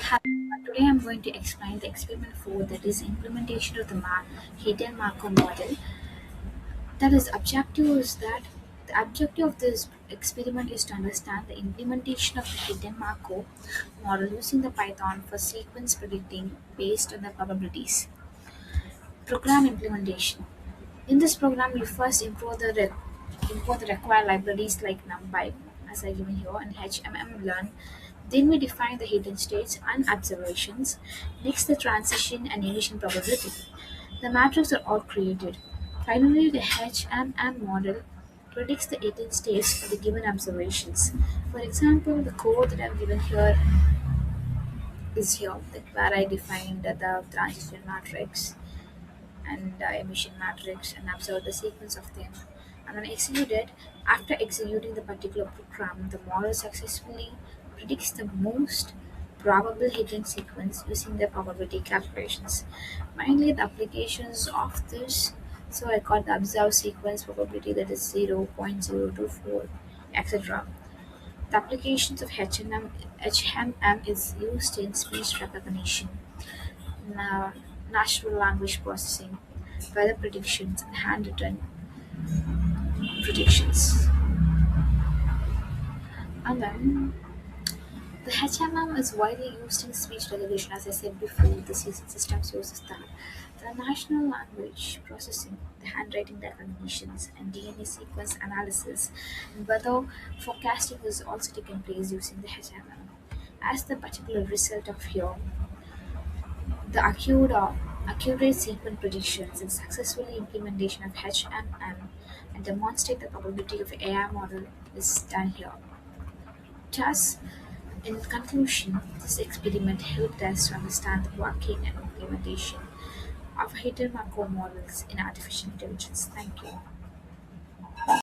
Hi, today I'm going to explain the experiment 4, that is implementation of the hidden Markov model. That is objective is that the objective of this experiment is to understand the implementation of the hidden Markov model using the Python for sequence predicting based on the probabilities. Program implementation. In this program, we first import the required libraries like NumPy, as I given here, and HMM Then we define the hidden states and observations. Next, the transition and emission probability. The matrices are all created. Finally, the HMM model predicts the hidden states for the given observations. For example, the code that I've given here is here, that where I defined the transition matrix and emission matrix and observe the sequence of them. And when executed, after executing the particular program, the model successfully predicts the most probable hidden sequence using the probability calculations. Mainly the applications of this, so I got the observed sequence probability, that is 0.024, etc. The applications of HMM is used in speech recognition, na- natural language processing, weather predictions, and handwritten predictions. And then the HMM is widely used in speech recognition, as I said before. The systems uses that. The natural language processing, the handwriting recognitions, and DNA sequence analysis, and weather forecasting is also taken place using the HMM. As the particular result of here, the accurate sequence predictions and successful implementation of HMM and demonstrate the probability of AI model is done here. Thus, in conclusion, this experiment helped us to understand the working and implementation of hidden Markov models in artificial intelligence. Thank you.